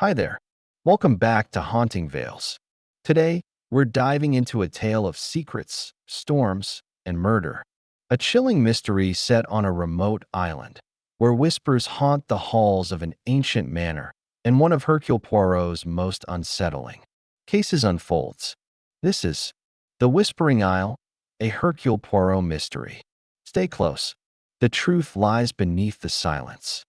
Hi there. Welcome back to Haunting Veils. Today, we're diving into a tale of secrets, storms, and murder. A chilling mystery set on a remote island, where whispers haunt the halls of an ancient manor and one of Hercule Poirot's most unsettling cases unfolds. This is The Whispering Isle, a Hercule Poirot mystery. Stay close. The truth lies beneath the silence.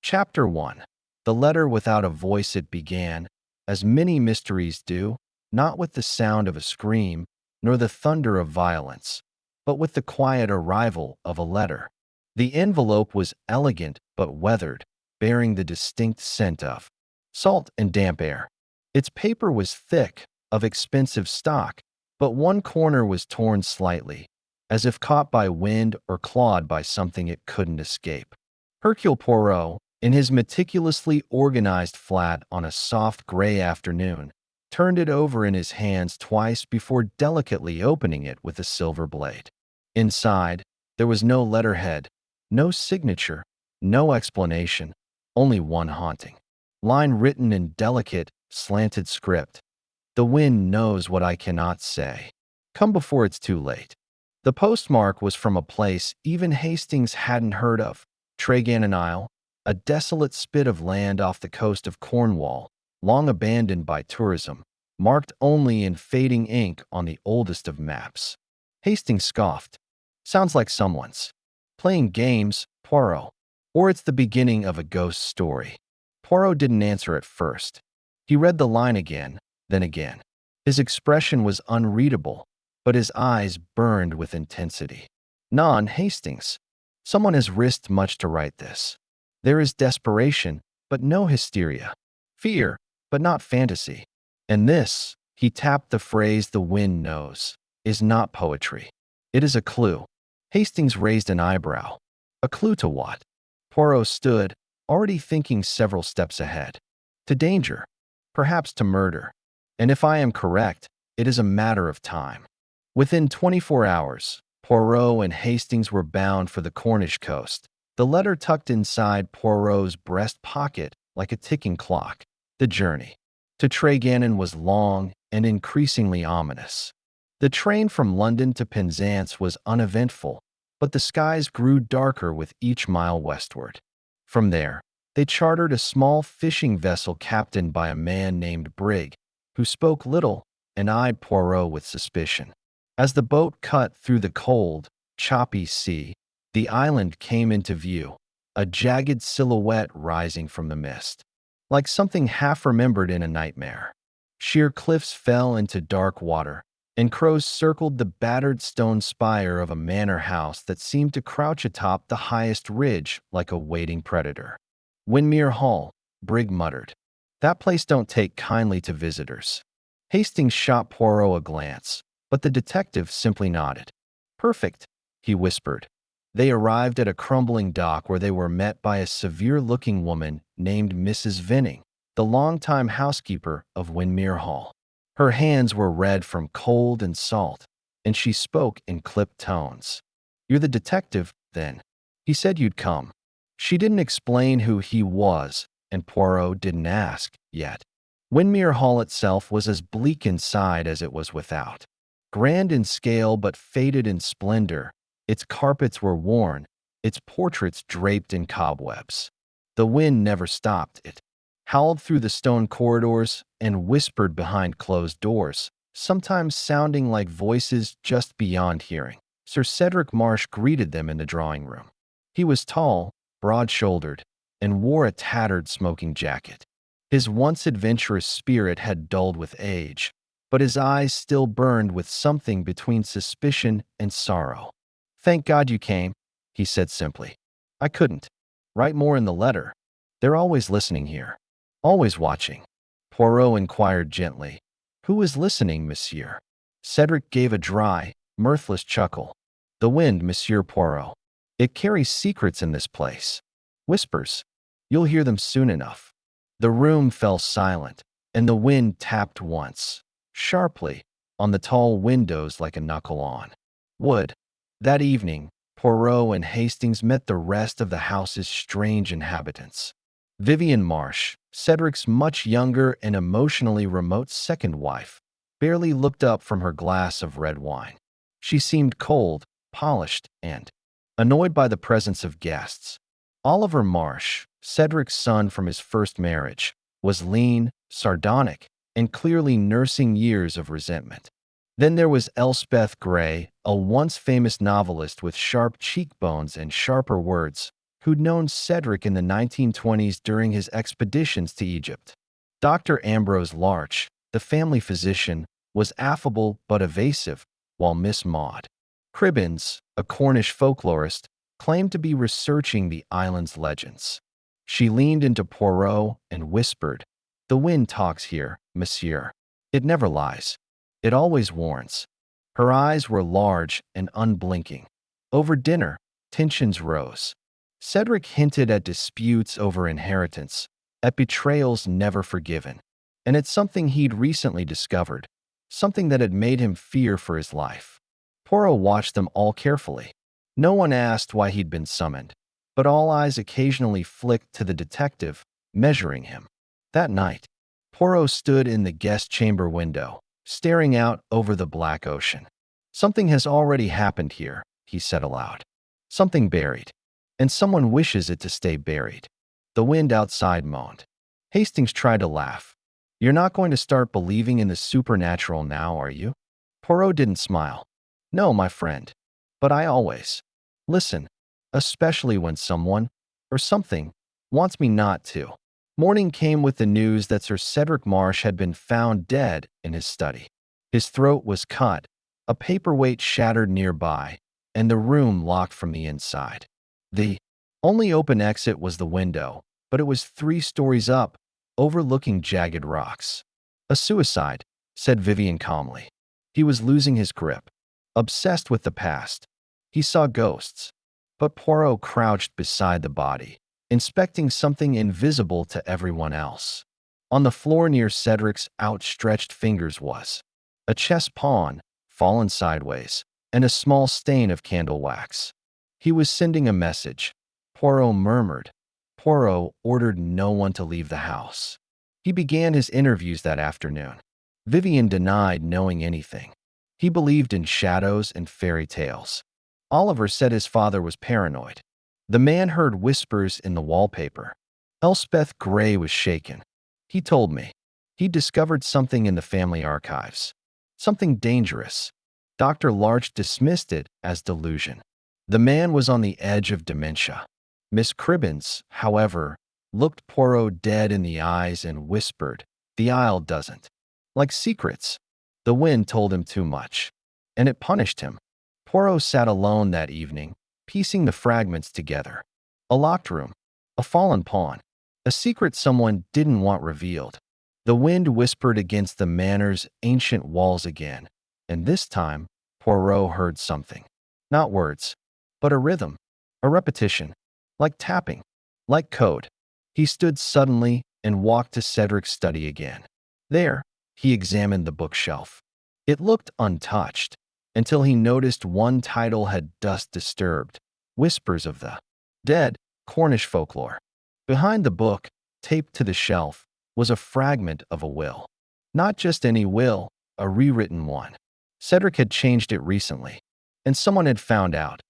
Chapter 1. The Letter Without a Voice. It began, as many mysteries do, not with the sound of a scream, nor the thunder of violence, but with the quiet arrival of a letter. The envelope was elegant but weathered, bearing the distinct scent of salt and damp air. Its paper was thick, of expensive stock, but one corner was torn slightly, as if caught by wind or clawed by something it couldn't escape. Hercule Poirot, in his meticulously organized flat on a soft gray afternoon, turned it over in his hands twice before delicately opening it with a silver blade. Inside, there was no letterhead, no signature, no explanation, only one haunting line written in delicate, slanted script. The wind knows what I cannot say. Come before it's too late. The postmark was from a place even Hastings hadn't heard of, Tregannon Isle, a desolate spit of land off the coast of Cornwall, long abandoned by tourism, marked only in fading ink on the oldest of maps. Hastings scoffed. Sounds like someone's playing games, Poirot. Or it's the beginning of a ghost story. Poirot didn't answer at first. He read the line again, then again. His expression was unreadable, but his eyes burned with intensity. Non Hastings. Someone has risked much to write this. There is desperation, but no hysteria. Fear, but not fantasy. And this, he tapped the phrase the wind knows, is not poetry. It is a clue. Hastings raised an eyebrow. A clue to what? Poirot stood, already thinking several steps ahead. To danger. Perhaps to murder. And if I am correct, it is a matter of time. Within 24 hours, Poirot and Hastings were bound for the Cornish coast, the letter tucked inside Poirot's breast pocket like a ticking clock. The journey to Tregannon was long and increasingly ominous. The train from London to Penzance was uneventful, but the skies grew darker with each mile westward. From there, they chartered a small fishing vessel captained by a man named Brigg, who spoke little and eyed Poirot with suspicion. As the boat cut through the cold, choppy sea, the island came into view, a jagged silhouette rising from the mist, like something half-remembered in a nightmare. Sheer cliffs fell into dark water, and crows circled the battered stone spire of a manor house that seemed to crouch atop the highest ridge like a waiting predator. Windmere Hall, Brigg muttered. That place don't take kindly to visitors. Hastings shot Poirot a glance, but the detective simply nodded. Perfect, he whispered. They arrived at a crumbling dock where they were met by a severe-looking woman named Mrs. Venning, the longtime housekeeper of Windmere Hall. Her hands were red from cold and salt, and she spoke in clipped tones. You're the detective, then? He said you'd come. She didn't explain who he was, and Poirot didn't ask, yet. Windmere Hall itself was as bleak inside as it was without. Grand in scale but faded in splendor, its carpets were worn, its portraits draped in cobwebs. The wind never stopped. It howled through the stone corridors and whispered behind closed doors, sometimes sounding like voices just beyond hearing. Sir Cedric Marsh greeted them in the drawing room. He was tall, broad-shouldered, and wore a tattered smoking jacket. His once adventurous spirit had dulled with age, but his eyes still burned with something between suspicion and sorrow. Thank God you came, he said simply. I couldn't. Write more in the letter. They're always listening here. Always watching. Poirot inquired gently. Who is listening, monsieur? Cedric gave a dry, mirthless chuckle. The wind, Monsieur Poirot. It carries secrets in this place. Whispers. You'll hear them soon enough. The room fell silent, and the wind tapped once, sharply, on the tall windows like a knuckle on wood. That evening, Poirot and Hastings met the rest of the house's strange inhabitants. Vivian Marsh, Cedric's much younger and emotionally remote second wife, barely looked up from her glass of red wine. She seemed cold, polished, and annoyed by the presence of guests. Oliver Marsh, Cedric's son from his first marriage, was lean, sardonic, and clearly nursing years of resentment. Then there was Elspeth Gray, a once famous novelist with sharp cheekbones and sharper words, who'd known Cedric in the 1920s during his expeditions to Egypt. Dr. Ambrose Larch, the family physician, was affable but evasive, while Miss Maud Cribbins, a Cornish folklorist, claimed to be researching the island's legends. She leaned into Poirot and whispered, "The wind talks here, monsieur. It never lies. It always warns." Her eyes were large and unblinking. Over dinner, tensions rose. Cedric hinted at disputes over inheritance, at betrayals never forgiven, and at something he'd recently discovered, something that had made him fear for his life. Poirot watched them all carefully. No one asked why he'd been summoned, but all eyes occasionally flicked to the detective, measuring him. That night, Poirot stood in the guest chamber window, staring out over the black ocean. "Something has already happened here," he said aloud. "Something buried, and someone wishes it to stay buried." The wind outside moaned. Hastings tried to laugh. "You're not going to start believing in the supernatural now, are you?" Poirot didn't smile. "No, my friend. But I always listen, especially when someone, or something, wants me not to." Morning came with the news that Sir Cedric Marsh had been found dead in his study. His throat was cut, a paperweight shattered nearby, and the room locked from the inside. The only open exit was the window, but it was 3 stories up, overlooking jagged rocks. "A suicide," said Vivian calmly. He was losing his grip, obsessed with the past. He saw ghosts. But Poirot crouched beside the body, inspecting something invisible to everyone else. On the floor near Cedric's outstretched fingers was a chess pawn, fallen sideways, and a small stain of candle wax. He was sending a message. Poirot murmured. Poirot ordered no one to leave the house. He began his interviews that afternoon. Vivian denied knowing anything. He believed in shadows and fairy tales. Oliver said his father was paranoid. The man heard whispers in the wallpaper. Elspeth Gray was shaken. "He told me. He discovered something in the family archives. Something dangerous." Dr. Larch dismissed it as delusion. The man was on the edge of dementia. Miss Cribbins, however, looked Poirot dead in the eyes and whispered, "The Isle doesn't like secrets." The wind told him too much, and it punished him. Poirot sat alone that evening, piecing the fragments together. A locked room, a fallen pawn, a secret someone didn't want revealed. The wind whispered against the manor's ancient walls again, and this time Poirot heard something. Not words, but a rhythm, a repetition, like tapping, like code. He stood suddenly and walked to Cedric's study again. There, he examined the bookshelf. It looked untouched, until he noticed one title had dust disturbed, Whispers of the Dead, Cornish Folklore. Behind the book, taped to the shelf, was a fragment of a will. Not just any will, a rewritten one. Cedric had changed it recently, and someone had found out.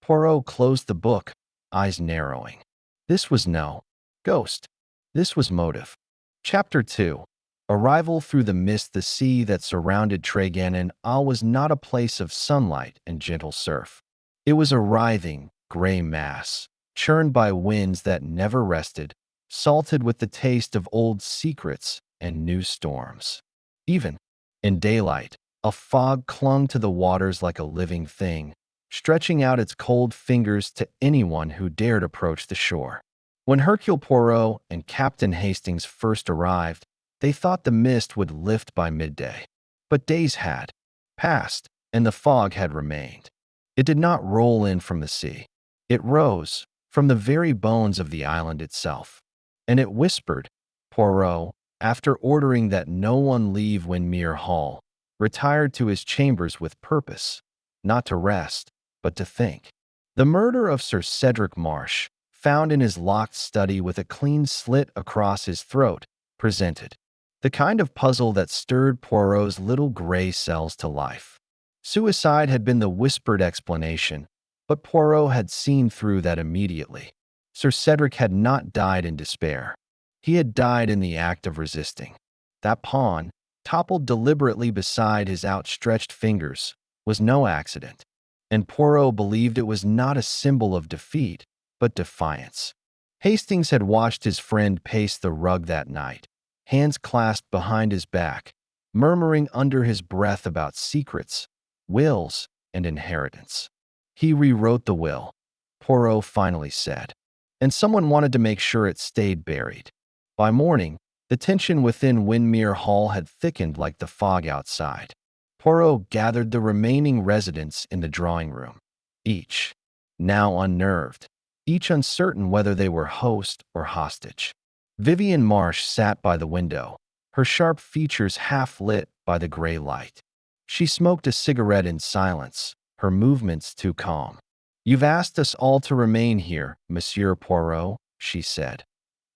Poirot closed the book, eyes narrowing. This was no ghost. This was motive. Chapter 2. Arrival through the mist. The sea that surrounded Tregannon was not a place of sunlight and gentle surf. It was a writhing, gray mass, churned by winds that never rested, salted with the taste of old secrets and new storms. Even in daylight, a fog clung to the waters like a living thing, stretching out its cold fingers to anyone who dared approach the shore. When Hercule Poirot and Captain Hastings first arrived, they thought the mist would lift by midday. But days had passed, and the fog had remained. It did not roll in from the sea. It rose from the very bones of the island itself. And it whispered. Poirot, after ordering that no one leave Windermere Hall, retired to his chambers with purpose, not to rest, but to think. The murder of Sir Cedric Marsh, found in his locked study with a clean slit across his throat, presented the kind of puzzle that stirred Poirot's little gray cells to life. Suicide had been the whispered explanation, but Poirot had seen through that immediately. Sir Cedric had not died in despair. He had died in the act of resisting. That pawn, toppled deliberately beside his outstretched fingers, was no accident, and Poirot believed it was not a symbol of defeat, but defiance. Hastings had watched his friend pace the rug that night, hands clasped behind his back, murmuring under his breath about secrets, wills, and inheritance. He rewrote the will, Poirot finally said, and someone wanted to make sure it stayed buried. By morning, the tension within Windermere Hall had thickened like the fog outside. Poirot gathered the remaining residents in the drawing room, each now unnerved, each uncertain whether they were host or hostage. Vivian Marsh sat by the window, her sharp features half lit by the gray light. She smoked a cigarette in silence, her movements too calm. "You've asked us all to remain here, Monsieur Poirot," she said.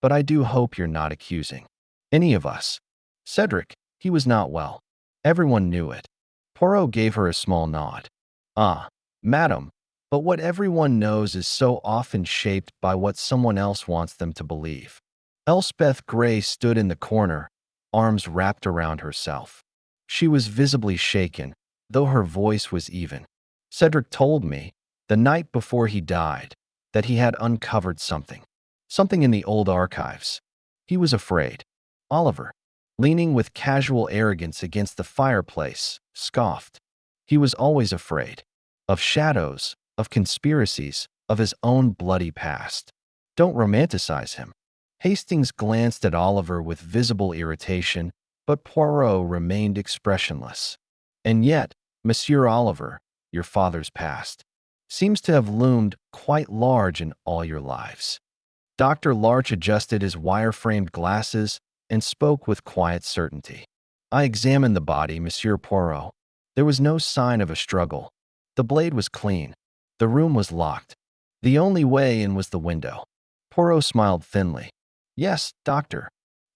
"But I do hope you're not accusing any of us. Cedric, he was not well. Everyone knew it." Poirot gave her a small nod. "Ah, madam, but what everyone knows is so often shaped by what someone else wants them to believe." Elspeth Gray stood in the corner, arms wrapped around herself. She was visibly shaken, though her voice was even. "Cedric told me, the night before he died, that he had uncovered something in the old archives. He was afraid." Oliver, leaning with casual arrogance against the fireplace, scoffed. He was always afraid. Of shadows, of conspiracies, of his own bloody past. Don't romanticize him. Hastings glanced at Oliver with visible irritation, but Poirot remained expressionless. "And yet, Monsieur Oliver, your father's past seems to have loomed quite large in all your lives." Dr. Larch adjusted his wire-framed glasses and spoke with quiet certainty. "I examined the body, Monsieur Poirot. There was no sign of a struggle. The blade was clean. The room was locked. The only way in was the window." Poirot smiled thinly. "Yes, doctor.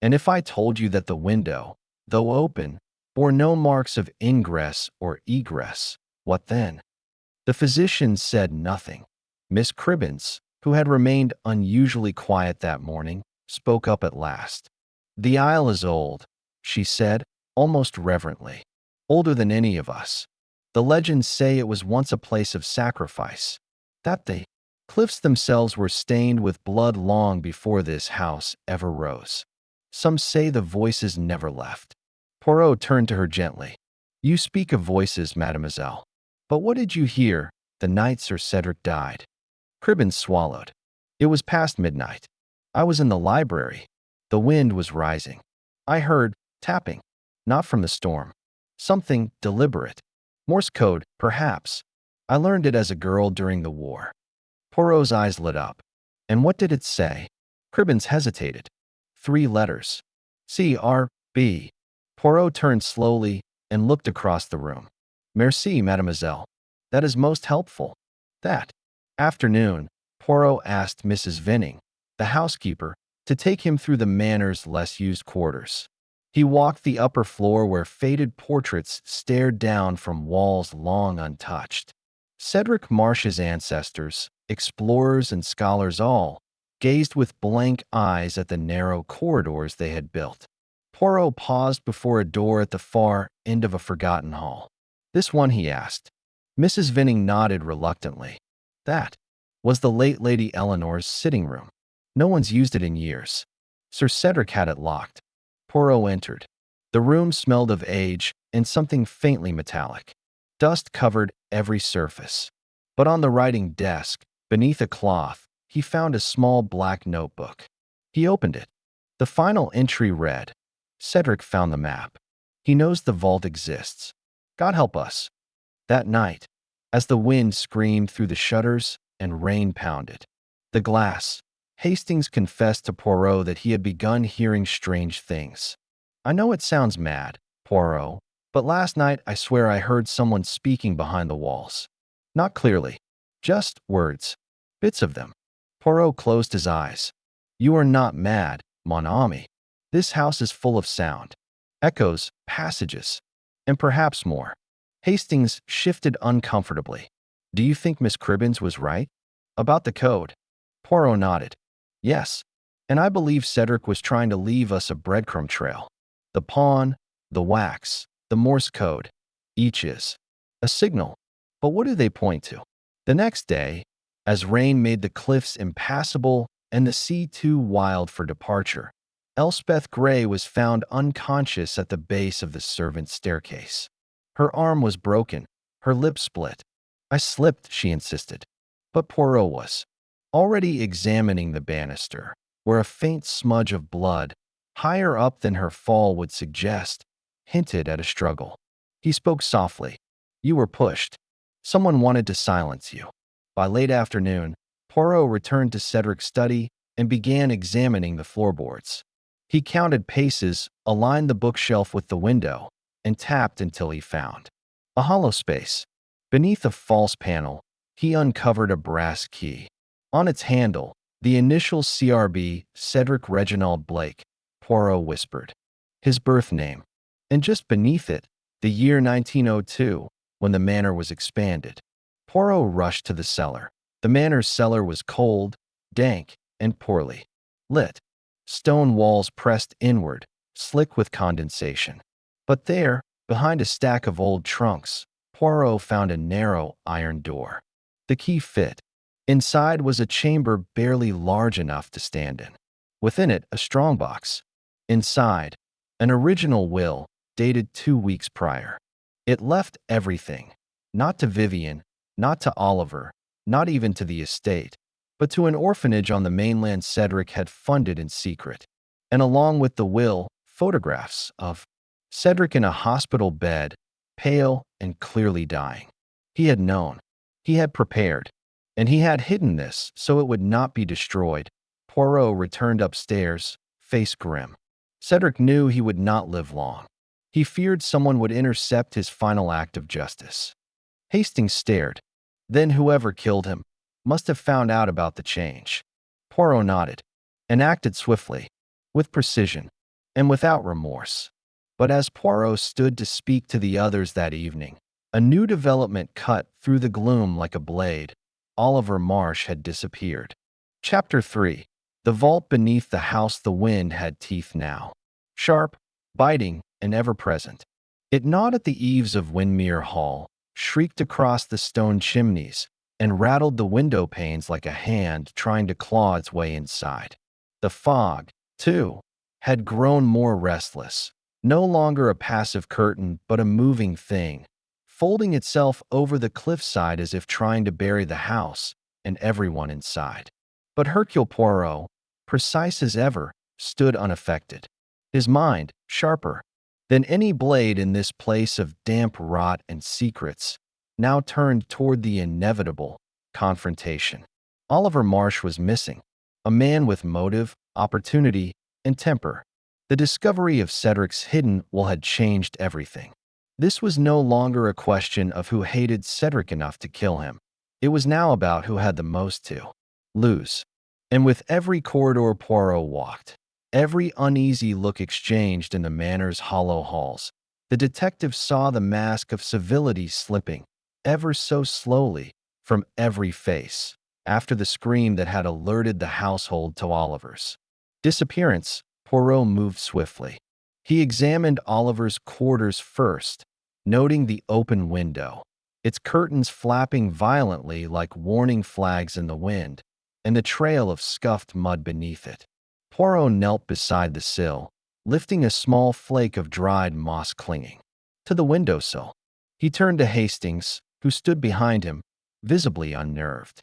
And if I told you that the window, though open, bore no marks of ingress or egress, what then?" The physician said nothing. Miss Cribbins, who had remained unusually quiet that morning, spoke up at last. "The isle is old," she said, almost reverently. "Older than any of us. The legends say it was once a place of sacrifice, that the cliffs themselves were stained with blood long before this house ever rose. Some say the voices never left." Poirot turned to her gently. "You speak of voices, mademoiselle. But what did you hear the night Sir Cedric died?" Cribbins swallowed. "It was past midnight. I was in the library. The wind was rising. I heard tapping, not from the storm. Something deliberate. Morse code, perhaps. I learned it as a girl during the war." Poirot's eyes lit up. "And what did it say?" Cribbins hesitated. "3 letters. C-R-B." Poirot turned slowly and looked across the room. "Merci, mademoiselle. That is most helpful." That afternoon, Poirot asked Mrs. Venning, the housekeeper, to take him through the manor's less-used quarters. He walked the upper floor where faded portraits stared down from walls long untouched. Cedric Marsh's ancestors, explorers and scholars all, gazed with blank eyes at the narrow corridors they had built. Poirot paused before a door at the far end of a forgotten hall. "This one?" he asked. Mrs. Venning nodded reluctantly. "That was the late Lady Eleanor's sitting room. No one's used it in years. Sir Cedric had it locked." Poirot entered. The room smelled of age and something faintly metallic. Dust covered every surface. But on the writing desk, beneath a cloth, he found a small black notebook. He opened it. The final entry read, "Cedric found the map. He knows the vault exists. God help us." That night, as the wind screamed through the shutters and rain pounded the glass, Hastings confessed to Poirot that he had begun hearing strange things. "I know it sounds mad, Poirot, but last night I swear I heard someone speaking behind the walls. Not clearly, Just words. Bits of them. Poirot closed his eyes. You are not mad, mon ami. This house is full of sound. Echoes, passages, and perhaps more. Hastings shifted uncomfortably. Do you think Miss Cribbins was right? About the code? Poirot nodded. Yes, and I believe Cedric was trying to leave us a breadcrumb trail. The pawn, the wax, the Morse code. Each is a signal. But what do they point to? The next day, as rain made the cliffs impassable and the sea too wild for departure, Elspeth Gray was found unconscious at the base of the servants' staircase. Her arm was broken, her lip split. I slipped, she insisted. But Poirot was already examining the banister, where a faint smudge of blood, higher up than her fall would suggest, hinted at a struggle. He spoke softly. You were pushed. Someone wanted to silence you. By late afternoon, Poirot returned to Cedric's study and began examining the floorboards. He counted paces, aligned the bookshelf with the window, and tapped until he found a hollow space. Beneath a false panel, he uncovered a brass key. On its handle, the initials CRB, Cedric Reginald Blake, Poirot whispered. His birth name. And just beneath it, the year 1902, when the manor was expanded. Poirot rushed to the cellar. The manor's cellar was cold, dank, and poorly lit. Stone walls pressed inward, slick with condensation. But there, behind a stack of old trunks, Poirot found a narrow iron door. The key fit. Inside was a chamber barely large enough to stand in. Within it, a strongbox. Inside, an original will, dated 2 weeks prior. It left everything, not to Vivian, not to Oliver, not even to the estate, but to an orphanage on the mainland Cedric had funded in secret. And along with the will, photographs of Cedric in a hospital bed, pale and clearly dying. He had known. He had prepared. And he had hidden this so it would not be destroyed. Poirot returned upstairs, face grim. Cedric knew he would not live long. He feared someone would intercept his final act of justice. Hastings stared. Then whoever killed him must have found out about the change. Poirot nodded and acted swiftly, with precision, and without remorse. But as Poirot stood to speak to the others that evening, a new development cut through the gloom like a blade. Oliver Marsh had disappeared. Chapter 3. The vault beneath the house. The wind had teeth now. Sharp, biting, and ever-present. It gnawed at the eaves of Windermere Hall, shrieked across the stone chimneys, and rattled the window panes like a hand trying to claw its way inside. The fog, too, had grown more restless, no longer a passive curtain but a moving thing, folding itself over the cliffside as if trying to bury the house and everyone inside. But Hercule Poirot, precise as ever, stood unaffected. His mind, sharper than any blade in this place of damp rot and secrets, now turned toward the inevitable confrontation. Oliver Marsh was missing, a man with motive, opportunity, and temper. The discovery of Cedric's hidden will had changed everything. This was no longer a question of who hated Cedric enough to kill him. It was now about who had the most to lose. And with every corridor Poirot walked, every uneasy look exchanged in the manor's hollow halls, the detective saw the mask of civility slipping, ever so slowly, from every face, after the scream that had alerted the household to Oliver's disappearance. Poirot moved swiftly. He examined Oliver's quarters first, noting the open window, its curtains flapping violently like warning flags in the wind, and the trail of scuffed mud beneath it. Poirot knelt beside the sill, lifting a small flake of dried moss clinging to the windowsill. He turned to Hastings, who stood behind him, visibly unnerved.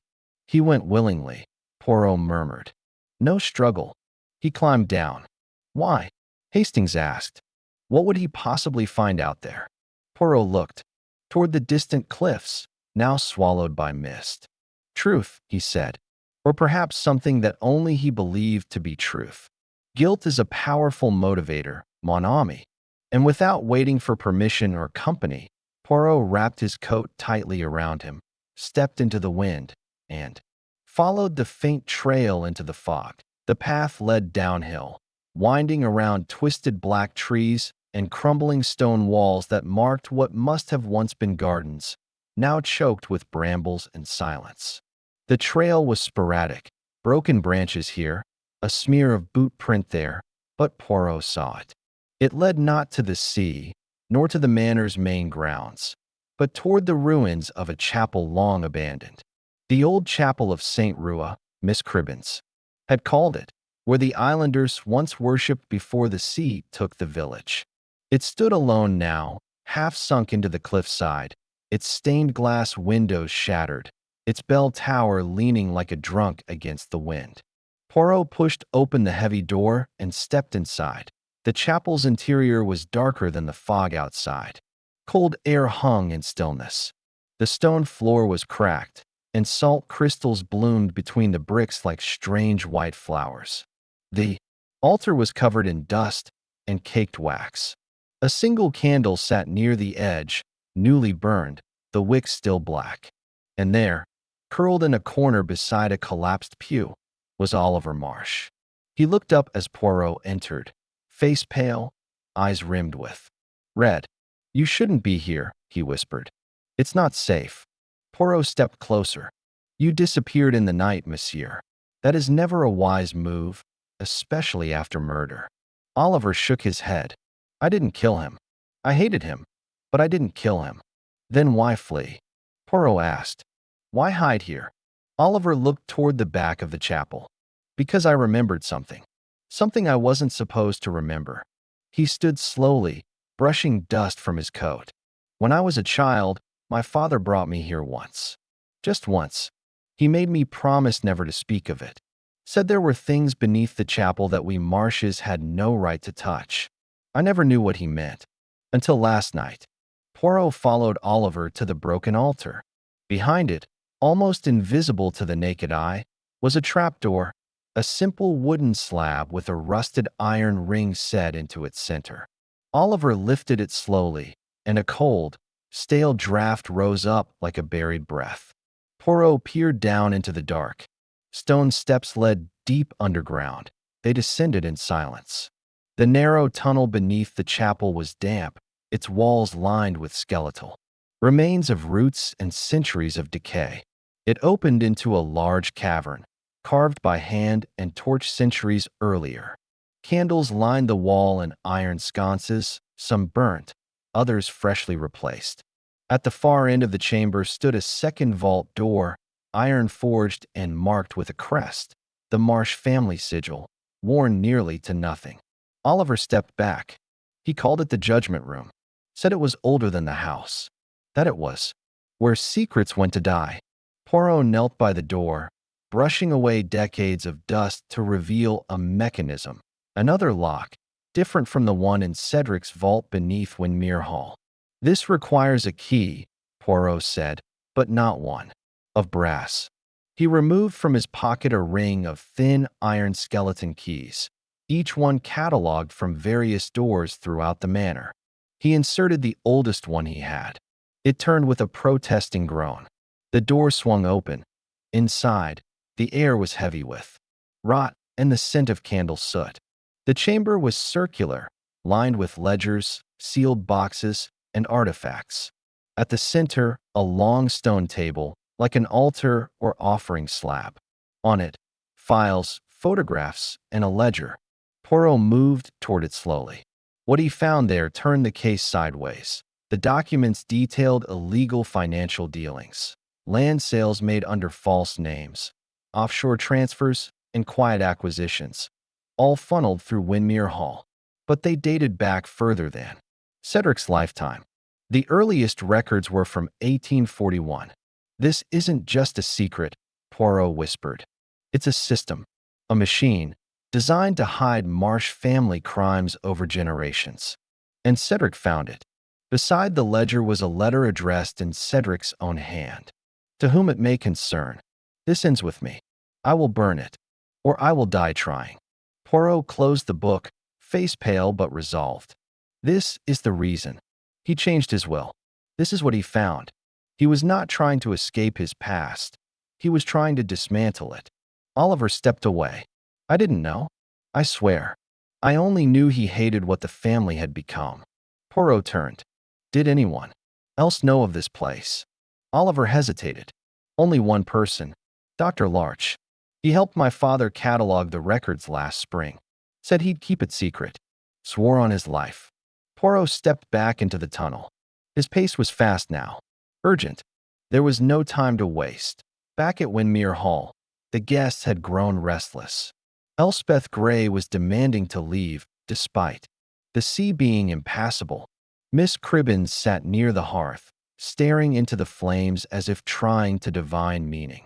He went willingly, Poirot murmured. No struggle. He climbed down. Why? Hastings asked. What would he possibly find out there? Poirot looked toward the distant cliffs, now swallowed by mist. Truth, he said, or perhaps something that only he believed to be truth. Guilt is a powerful motivator, mon ami. And without waiting for permission or company, Poirot wrapped his coat tightly around him, stepped into the wind, and followed the faint trail into the fog. The path led downhill, winding around twisted black trees and crumbling stone walls that marked what must have once been gardens, now choked with brambles and silence. The trail was sporadic, broken branches here, a smear of boot print there, but Poirot saw it. It led not to the sea, nor to the manor's main grounds, but toward the ruins of a chapel long abandoned. The old chapel of St. Rua, Miss Cribbins had called it, where the islanders once worshipped before the sea took the village. It stood alone now, half sunk into the cliffside, its stained glass windows shattered, its bell tower leaning like a drunk against the wind. Poirot pushed open the heavy door and stepped inside. The chapel's interior was darker than the fog outside. Cold air hung in stillness. The stone floor was cracked, and salt crystals bloomed between the bricks like strange white flowers. The altar was covered in dust and caked wax. A single candle sat near the edge, newly burned, the wick still black. And there, curled in a corner beside a collapsed pew, was Oliver Marsh. He looked up as Poirot entered, face pale, eyes rimmed with red. "You shouldn't be here," he whispered. "It's not safe." Poirot stepped closer. "You disappeared in the night, monsieur. That is never a wise move, especially after murder." Oliver shook his head. "I didn't kill him. I hated him, but I didn't kill him." "Then why flee?" Poirot asked. "Why hide here?" Oliver looked toward the back of the chapel. "Because I remembered something. Something I wasn't supposed to remember." He stood slowly, brushing dust from his coat. "When I was a child, my father brought me here once. Just once. He made me promise never to speak of it. Said there were things beneath the chapel that we Marshes had no right to touch. I never knew what he meant. Until last night." Poirot followed Oliver to the broken altar. Behind it, almost invisible to the naked eye, was a trapdoor, a simple wooden slab with a rusted iron ring set into its center. Oliver lifted it slowly, and a cold, stale draft rose up like a buried breath. Poirot peered down into the dark. Stone steps led deep underground. They descended in silence. The narrow tunnel beneath the chapel was damp, its walls lined with skeletal remains of roots and centuries of decay. It opened into a large cavern, carved by hand and torched centuries earlier. Candles lined the wall in iron sconces, some burnt, others freshly replaced. At the far end of the chamber stood a second vault door, iron forged and marked with a crest, the Marsh family sigil, worn nearly to nothing. Oliver stepped back. He called it the judgment room, said it was older than the house. That it was, where secrets went to die. Poirot knelt by the door, brushing away decades of dust to reveal a mechanism, another lock, different from the one in Cedric's vault beneath Windermere Hall. "This requires a key," Poirot said, "but not one of brass." He removed from his pocket a ring of thin iron skeleton keys, each one catalogued from various doors throughout the manor. He inserted the oldest one he had. It turned with a protesting groan. The door swung open. Inside, the air was heavy with rot and the scent of candle soot. The chamber was circular, lined with ledgers, sealed boxes, and artifacts. At the center, a long stone table, like an altar or offering slab. On it, files, photographs, and a ledger. Poirot moved toward it slowly. What he found there turned the case sideways. The documents detailed illegal financial dealings, land sales made under false names, offshore transfers, and quiet acquisitions, all funneled through Windermere Hall. But they dated back further than Cedric's lifetime. The earliest records were from 1841. "This isn't just a secret," Poirot whispered. "It's a system, a machine, designed to hide Marsh family crimes over generations." And Cedric found it. Beside the ledger was a letter addressed in Cedric's own hand. "To whom it may concern, this ends with me. I will burn it, or I will die trying." Poirot closed the book, face pale but resolved. This is the reason. He changed his will. This is what he found. He was not trying to escape his past. He was trying to dismantle it. Oliver stepped away. I didn't know. I swear. I only knew he hated what the family had become. Poirot turned. Did anyone else know of this place? Oliver hesitated. Only one person. Dr. Larch. He helped my father catalog the records last spring. Said he'd keep it secret. Swore on his life. Poirot stepped back into the tunnel. His pace was fast now. Urgent. There was no time to waste. Back at Windermere Hall, the guests had grown restless. Elspeth Gray was demanding to leave, despite the sea being impassable. Miss Cribbins sat near the hearth, staring into the flames as if trying to divine meaning.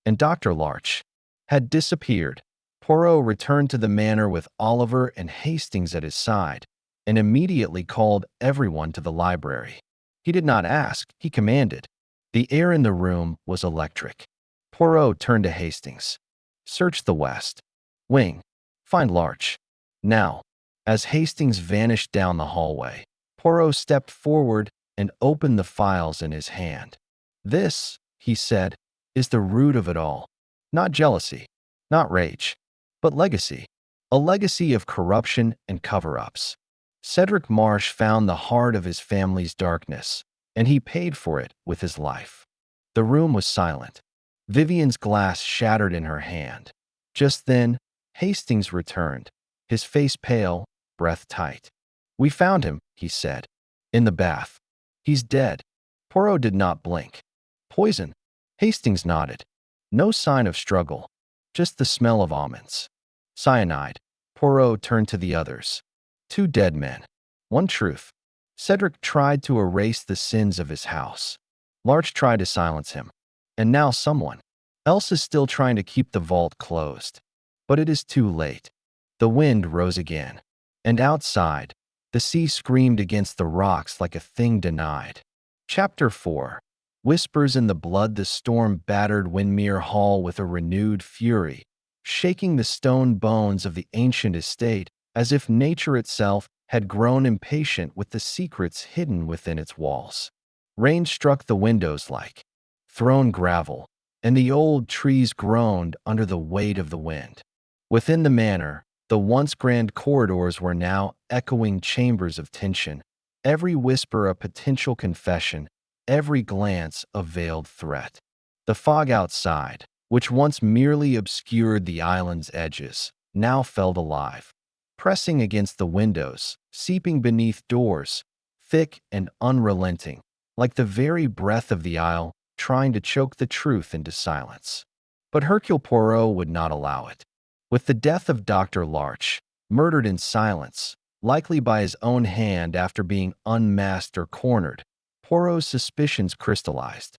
And Dr. Larch had disappeared. Poirot returned to the manor with Oliver and Hastings at his side, and immediately called everyone to the library. He did not ask, he commanded. The air in the room was electric. Poirot turned to Hastings. Search the west wing. Find Larch. Now. As Hastings vanished down the hallway, Poirot stepped forward and opened the files in his hand. This, he said, is the root of it all. Not jealousy, not rage, but legacy. A legacy of corruption and cover-ups. Cedric Marsh found the heart of his family's darkness, and he paid for it with his life. The room was silent. Vivian's glass shattered in her hand. Just then, Hastings returned, his face pale, breath tight. We found him, he said. In the bath. He's dead. Poirot did not blink. Poison? Hastings nodded. No sign of struggle, just the smell of almonds. Cyanide. Poirot turned to the others. 2 dead men. One truth. Cedric tried to erase the sins of his house. Larch tried to silence him. And now someone else is still trying to keep the vault closed. But it is too late. The wind rose again. And outside, the sea screamed against the rocks like a thing denied. Chapter 4. Whispers in the blood. The storm battered Windermere Hall with a renewed fury, shaking the stone bones of the ancient estate as if nature itself had grown impatient with the secrets hidden within its walls. Rain struck the windows like thrown gravel, and the old trees groaned under the weight of the wind. Within the manor, the once grand corridors were now echoing chambers of tension, every whisper a potential confession, every glance a veiled threat. The fog outside, which once merely obscured the island's edges, now felt alive, pressing against the windows, seeping beneath doors, thick and unrelenting, like the very breath of the isle trying to choke the truth into silence. But Hercule Poirot would not allow it. With the death of Dr. Larch, murdered in silence, likely by his own hand after being unmasked or cornered, Poirot's suspicions crystallized.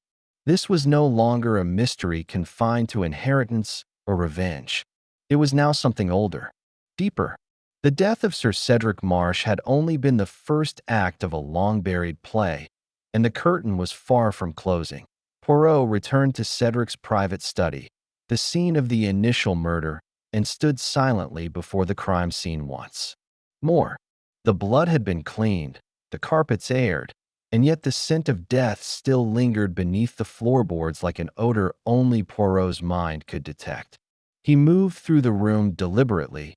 This was no longer a mystery confined to inheritance or revenge. It was now something older, deeper. The death of Sir Cedric Marsh had only been the first act of a long-buried play, and the curtain was far from closing. Poirot returned to Cedric's private study, the scene of the initial murder, and stood silently before the crime scene once more. The blood had been cleaned, the carpets aired, and yet the scent of death still lingered beneath the floorboards like an odor only Poirot's mind could detect. He moved through the room deliberately,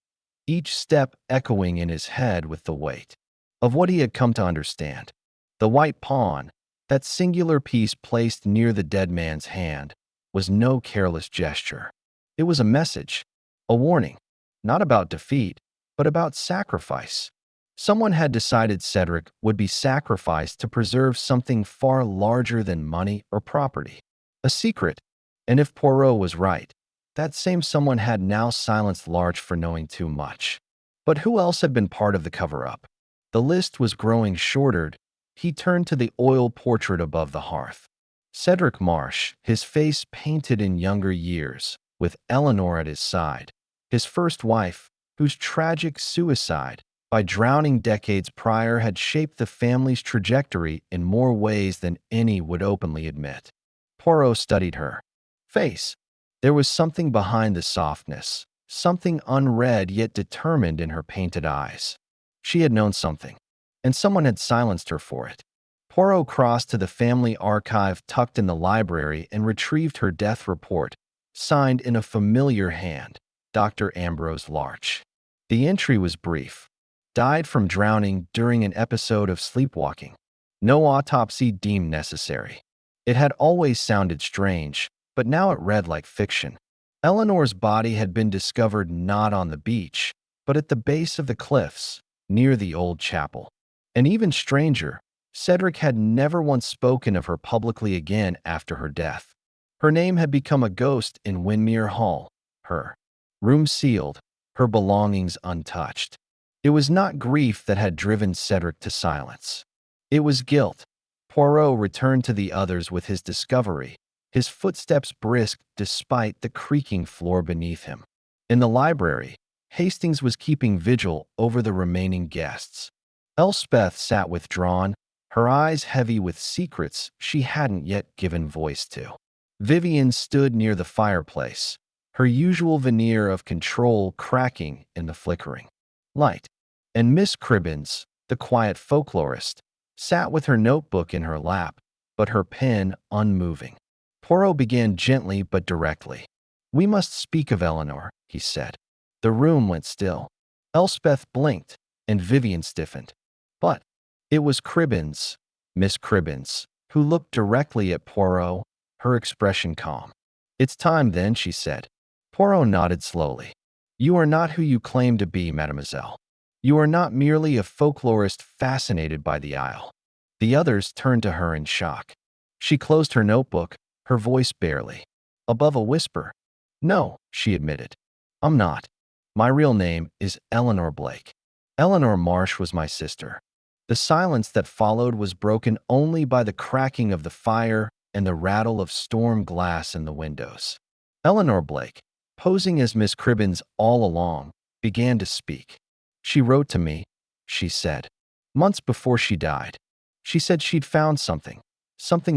each step echoing in his head with the weight of what he had come to understand. The white pawn, that singular piece placed near the dead man's hand, was no careless gesture. It was a message, a warning, not about defeat, but about sacrifice. Someone had decided Cedric would be sacrificed to preserve something far larger than money or property. A secret, and if Poirot was right, that same someone had now silenced Larch for knowing too much. But who else had been part of the cover-up? The list was growing shorter. He turned to the oil portrait above the hearth. Cedric Marsh, his face painted in younger years, with Eleanor at his side, his first wife, whose tragic suicide by drowning decades prior had shaped the family's trajectory in more ways than any would openly admit. Poirot studied her face. There was something behind the softness, something unread yet determined in her painted eyes. She had known something, and someone had silenced her for it. Poirot crossed to the family archive tucked in the library and retrieved her death report, signed in a familiar hand, Dr. Ambrose Larch. The entry was brief. Died from drowning during an episode of sleepwalking. No autopsy deemed necessary. It had always sounded strange, but now it read like fiction. Eleanor's body had been discovered not on the beach, but at the base of the cliffs, near the old chapel. And even stranger, Cedric had never once spoken of her publicly again after her death. Her name had become a ghost in Windermere Hall, her room sealed, her belongings untouched. It was not grief that had driven Cedric to silence. It was guilt. Poirot returned to the others with his discovery, his footsteps brisk despite the creaking floor beneath him. In the library, Hastings was keeping vigil over the remaining guests. Elspeth sat withdrawn, her eyes heavy with secrets she hadn't yet given voice to. Vivian stood near the fireplace, her usual veneer of control cracking in the flickering light. And Miss Cribbins, the quiet folklorist, sat with her notebook in her lap, but her pen unmoving. Poirot began gently but directly. "We must speak of Eleanor," he said. The room went still. Elspeth blinked, and Vivian stiffened. But it was Cribbins, Miss Cribbins, who looked directly at Poirot, her expression calm. "It's time then," she said. Poirot nodded slowly. "You are not who you claim to be, mademoiselle. You are not merely a folklorist fascinated by the Isle." The others turned to her in shock. She closed her notebook, her voice barely above a whisper. "No," she admitted. "I'm not. My real name is Eleanor Blake. Eleanor Marsh was my sister." The silence that followed was broken only by the cracking of the fire and the rattle of storm glass in the windows. Eleanor Blake, posing as Miss Cribbins all along, began to speak. "She wrote to me," she said, "months before she died. She said she'd found something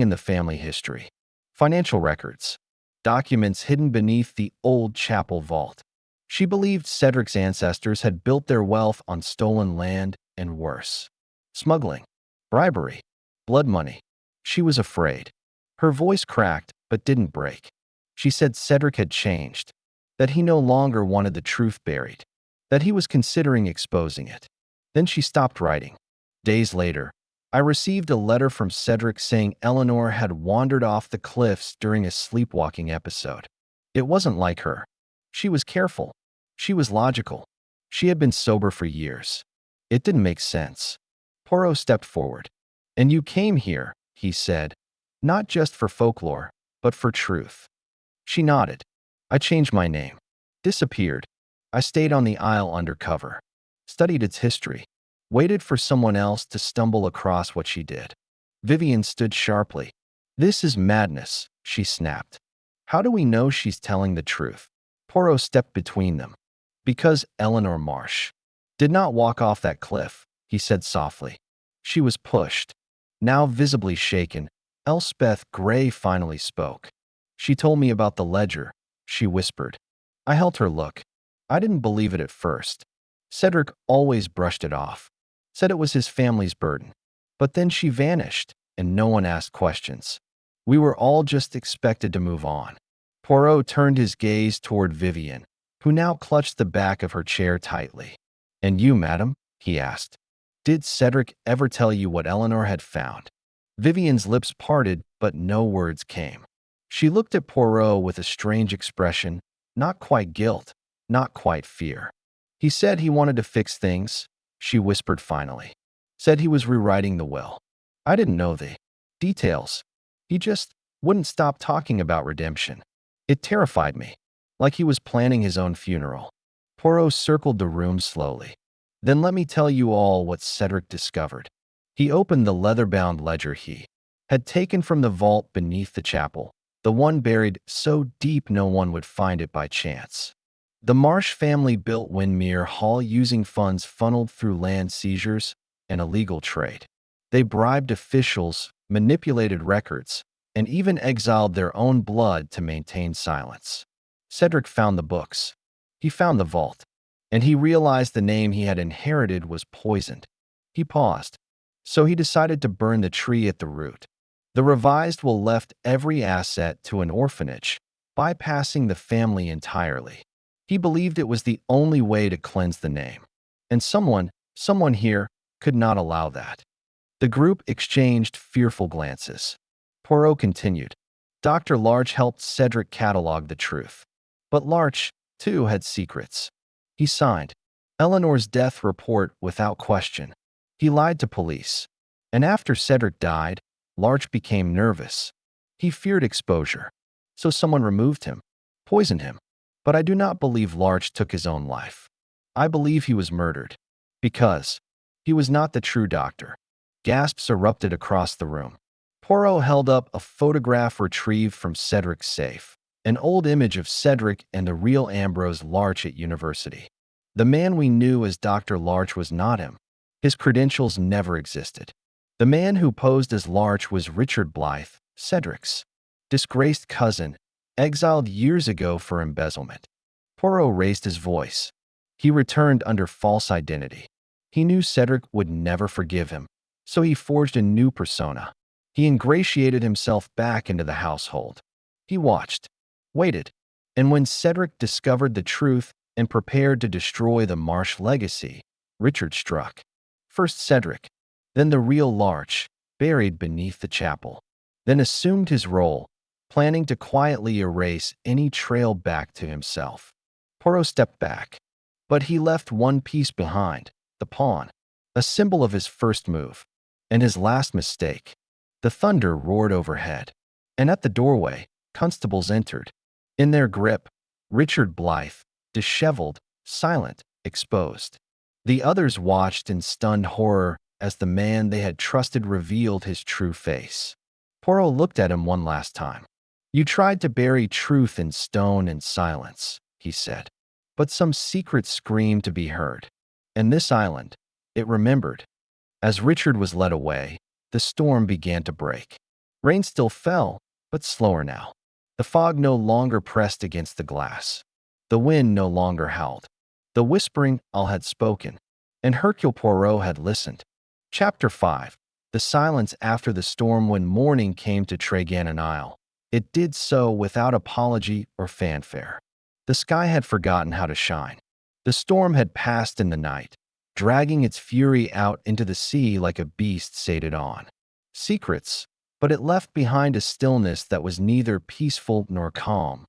in the family history. Financial records, documents hidden beneath the old chapel vault. She believed Cedric's ancestors had built their wealth on stolen land and worse. Smuggling, bribery, blood money. She was afraid." Her voice cracked but didn't break. She said Cedric had changed, that he no longer wanted the truth buried, that he was considering exposing it. Then she stopped writing. Days later, I received a letter from Cedric saying Eleanor had wandered off the cliffs during a sleepwalking episode. It wasn't like her. She was careful. She was logical. She had been sober for years. It didn't make sense. Poirot stepped forward. "And you came here," he said, "not just for folklore, but for truth." She nodded. "I changed my name. Disappeared. I stayed on the Isle undercover. Studied its history. Waited for someone else to stumble across what she did." Vivian stood sharply. "This is madness," she snapped. "How do we know she's telling the truth?" Poirot stepped between them. "Because Eleanor Marsh did not walk off that cliff," he said softly. "She was pushed." Now visibly shaken, Elspeth Gray finally spoke. "She told me about the ledger," she whispered. I helped her look. I didn't believe it at first. Cedric always brushed it off, said it was his family's burden. But then she vanished, and no one asked questions. We were all just expected to move on. Poirot turned his gaze toward Vivian, who now clutched the back of her chair tightly. "And you, madam?" he asked. "Did Cedric ever tell you what Eleanor had found?" Vivian's lips parted, but no words came. She looked at Poirot with a strange expression, not quite guilt, not quite fear. "He said he wanted to fix things," she whispered finally. "Said he was rewriting the will. I didn't know the details. He just wouldn't stop talking about redemption. It terrified me, like he was planning his own funeral." Poirot circled the room slowly. "Then let me tell you all what Cedric discovered." He opened the leather-bound ledger he had taken from the vault beneath the chapel, the one buried so deep no one would find it by chance. The Marsh family built Windermere Hall using funds funneled through land seizures and illegal trade. They bribed officials, manipulated records, and even exiled their own blood to maintain silence. Cedric found the books. He found the vault, and he realized the name he had inherited was poisoned. He paused. so he decided to burn the tree at the root. The revised will left every asset to an orphanage, bypassing the family entirely. He believed it was the only way to cleanse the name. And someone here could not allow that. The group exchanged fearful glances. Poirot continued. Dr. Larch helped Cedric catalog the truth. But Larch, too, had secrets. He signed Eleanor's death report without question. He lied to police. And after Cedric died, Larch became nervous. He feared exposure. So someone removed him, poisoned him. But I do not believe Larch took his own life. I believe he was murdered. Because he was not the true doctor. Gasps erupted across the room. Poirot held up a photograph retrieved from Cedric's safe, an old image of Cedric and the real Ambrose Larch at university. The man we knew as Dr. Larch was not him. His credentials never existed. The man who posed as Larch was Richard Blythe, Cedric's disgraced cousin, exiled years ago for embezzlement. Poirot raised his voice. He returned under false identity. He knew Cedric would never forgive him, so he forged a new persona. He ingratiated himself back into the household. He watched, waited, and when Cedric discovered the truth and prepared to destroy the Marsh legacy, Richard struck. First Cedric, then the real Larch, buried beneath the chapel, then assumed his role, planning to quietly erase any trail back to himself. Poirot stepped back, but he left one piece behind, the pawn, a symbol of his first move, and his last mistake. The thunder roared overhead, and at the doorway, constables entered. In their grip, Richard Blythe, disheveled, silent, exposed. The others watched in stunned horror as the man they had trusted revealed his true face. Poirot looked at him one last time. You tried to bury truth in stone and silence, he said. But some secret screamed to be heard. And this island, it remembered. As Richard was led away, the storm began to break. Rain still fell, but slower now. The fog no longer pressed against the glass. The wind no longer howled. The whispering all had spoken, and Hercule Poirot had listened. Chapter 5. The silence after the storm when morning came to Tregannon Isle. It did so without apology or fanfare. The sky had forgotten how to shine. The storm had passed in the night, dragging its fury out into the sea like a beast sated on. Secrets, but it left behind a stillness that was neither peaceful nor calm,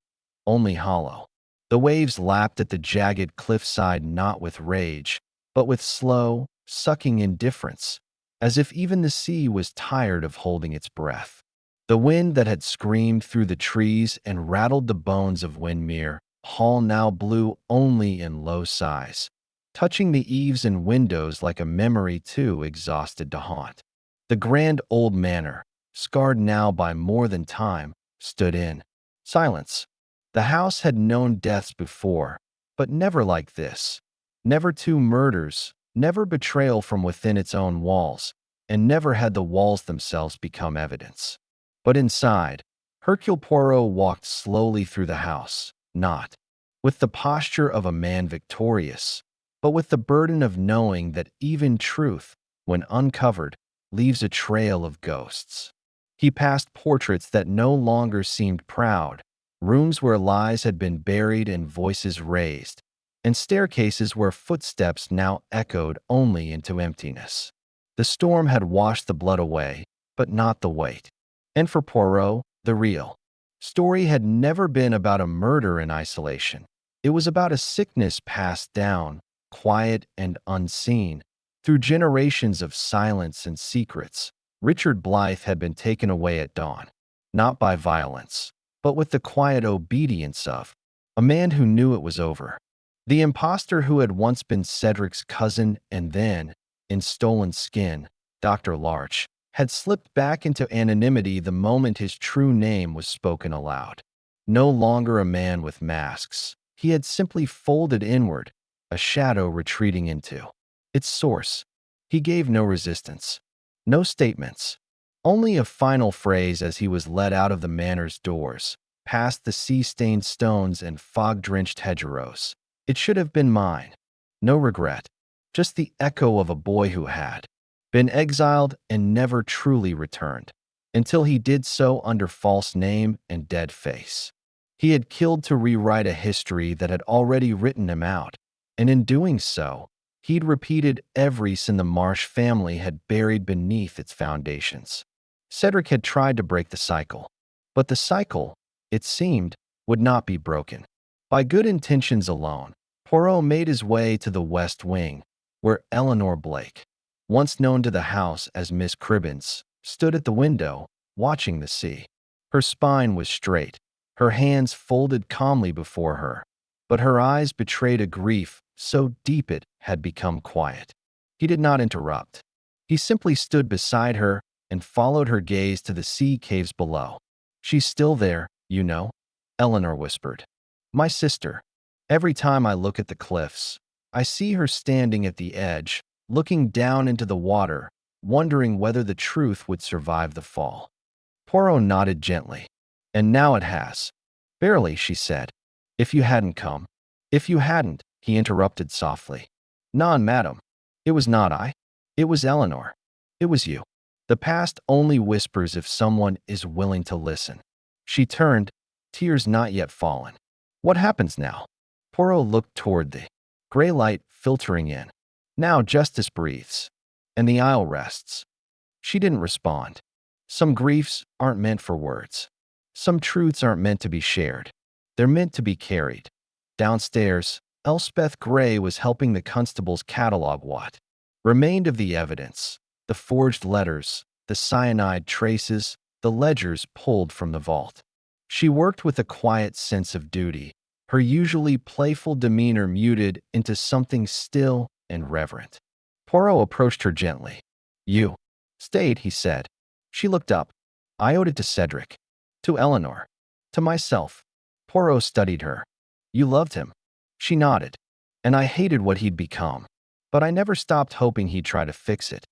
only hollow. The waves lapped at the jagged cliffside not with rage, but with slow, sucking indifference, as if even the sea was tired of holding its breath. The wind that had screamed through the trees and rattled the bones of Windmere Hall now blew only in low sighs, touching the eaves and windows like a memory too exhausted to haunt. The grand old manor, scarred now by more than time, stood in silence. The house had known deaths before, but never like this. Never two murders, never betrayal from within its own walls, and never had the walls themselves become evidence. But inside, Hercule Poirot walked slowly through the house, not with the posture of a man victorious, but with the burden of knowing that even truth, when uncovered, leaves a trail of ghosts. He passed portraits that no longer seemed proud, rooms where lies had been buried and voices raised, and staircases where footsteps now echoed only into emptiness. The storm had washed the blood away, but not the weight. And for Poirot, the real story had never been about a murder in isolation. It was about a sickness passed down, quiet and unseen, through generations of silence and secrets. Richard Blythe had been taken away at dawn, not by violence, but with the quiet obedience of a man who knew it was over. The impostor who had once been Cedric's cousin and then, in stolen skin, Dr. Larch, had slipped back into anonymity the moment his true name was spoken aloud. No longer a man with masks, he had simply folded inward, a shadow retreating into its source. He gave no resistance, no statements, only a final phrase as he was led out of the manor's doors, past the sea-stained stones and fog-drenched hedgerows. It should have been mine. No regret, just the echo of a boy who had been exiled and never truly returned, until he did so under false name and dead face. He had killed to rewrite a history that had already written him out, and in doing so, he'd repeated every sin the Marsh family had buried beneath its foundations. Cedric had tried to break the cycle, but the cycle, it seemed, would not be broken. By good intentions alone, Poirot made his way to the West Wing, where Eleanor Blake, once known to the house as Miss Cribbins, stood at the window, watching the sea. Her spine was straight, her hands folded calmly before her, but her eyes betrayed a grief so deep it had become quiet. He did not interrupt. He simply stood beside her and followed her gaze to the sea caves below. "She's still there, you know," Eleanor whispered. "My sister. Every time I look at the cliffs, I see her standing at the edge, looking down into the water, wondering whether the truth would survive the fall." Poirot nodded gently. "And now it has." "Barely," she said. "If you hadn't come." "If you hadn't," he interrupted softly. "Non, madam. It was not I. It was Eleanor. It was you. The past only whispers if someone is willing to listen." She turned, tears not yet fallen. "What happens now?" Poirot looked toward the gray light filtering in. "Now justice breathes, and the isle rests." She didn't respond. Some griefs aren't meant for words. Some truths aren't meant to be shared. They're meant to be carried. Downstairs, Elspeth Gray was helping the constables catalog what remained of the evidence: the forged letters, the cyanide traces, the ledgers pulled from the vault. She worked with a quiet sense of duty, her usually playful demeanor muted into something still and reverent. Poirot approached her gently. "You stayed," he said. She looked up. "I owed it to Cedric, to Eleanor, to myself." Poirot studied her. "You loved him." She nodded. "And I hated what he'd become. But I never stopped hoping he'd try to fix it."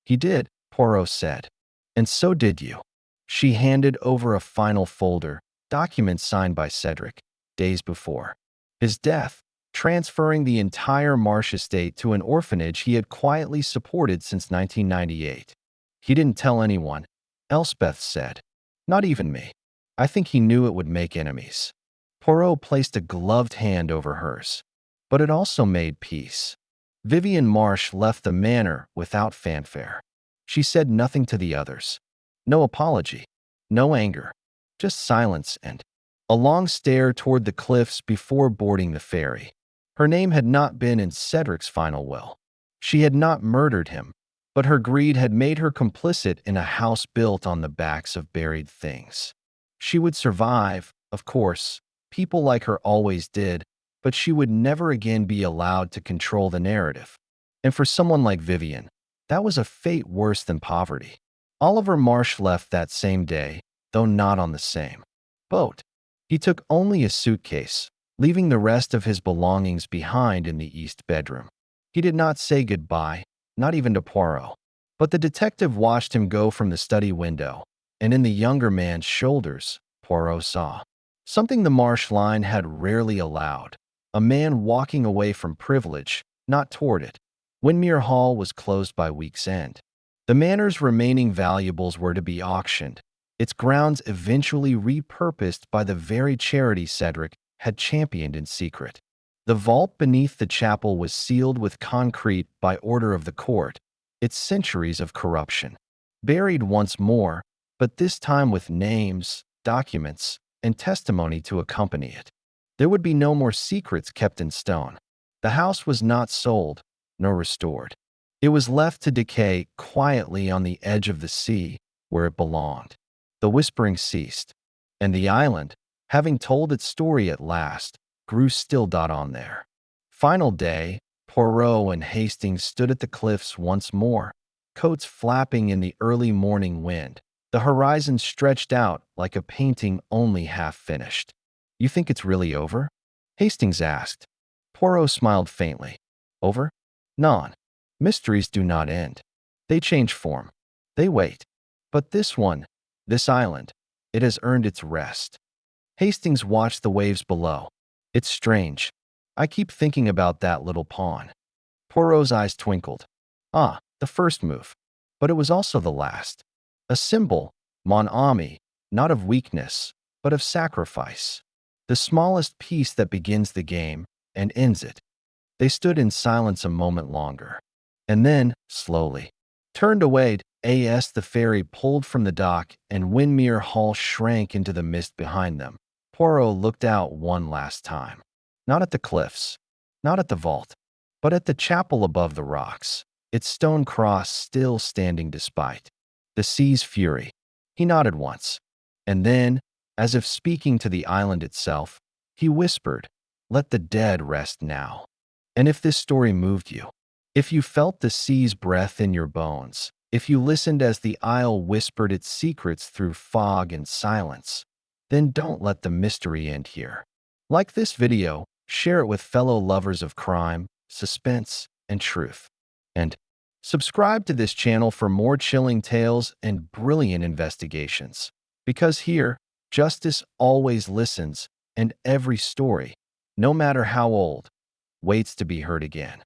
"He did," Poirot said. "And so did you." She handed over a final folder, documents signed by Cedric, days before his death, transferring the entire Marsh estate to an orphanage he had quietly supported since 1998. "He didn't tell anyone," Elspeth said. "Not even me. I think he knew it would make enemies." Poirot placed a gloved hand over hers. But it also made peace. Vivian Marsh left the manor without fanfare. She said nothing to the others. No apology, no anger, just silence and a long stare toward the cliffs before boarding the ferry. Her name had not been in Cedric's final will. She had not murdered him, but her greed had made her complicit in a house built on the backs of buried things. She would survive, of course. People like her always did, but she would never again be allowed to control the narrative. And for someone like Vivian, that was a fate worse than poverty. Oliver Marsh left that same day, though not on the same boat. He took only a suitcase, leaving the rest of his belongings behind in the east bedroom. He did not say goodbye, not even to Poirot. But the detective watched him go from the study window, and in the younger man's shoulders, Poirot saw something the Marsh line had rarely allowed: a man walking away from privilege, not toward it. Windermere Hall was closed by week's end. The manor's remaining valuables were to be auctioned, its grounds eventually repurposed by the very charity Cedric had championed in secret. The vault beneath the chapel was sealed with concrete by order of the court, its centuries of corruption buried once more, but this time with names, documents, and testimony to accompany it. There would be no more secrets kept in stone. The house was not sold, nor restored. It was left to decay quietly on the edge of the sea, where it belonged. The whispering ceased, and the island, having told its story at last, grew still. On their final day, Poirot and Hastings stood at the cliffs once more, coats flapping in the early morning wind. The horizon stretched out like a painting only half finished. "You think it's really over?" Hastings asked. Poirot smiled faintly. "Over? Non. Mysteries do not end. They change form. They wait. But this one, this island, it has earned its rest." Hastings watched the waves below. "It's strange. I keep thinking about that little pawn." Poirot's eyes twinkled. "Ah, the first move. but it was also the last. A symbol, mon ami, not of weakness, but of sacrifice. The smallest piece that begins the game and ends it. They stood in silence a moment longer, and then, slowly, turned away as the ferry pulled from the dock and Windmere Hall shrank into the mist behind them. Poirot looked out one last time. Not at the cliffs, not at the vault, but at the chapel above the rocks, its stone cross still standing despite the sea's fury. He nodded once, and then, as if speaking to the island itself, he whispered, "Let the dead rest now." And if this story moved you, if you felt the sea's breath in your bones, if you listened as the isle whispered its secrets through fog and silence, then don't let the mystery end here. Like this video, share it with fellow lovers of crime, suspense, and truth. And subscribe to this channel for more chilling tales and brilliant investigations. Because here, justice always listens, and every story, no matter how old, waits to be heard again.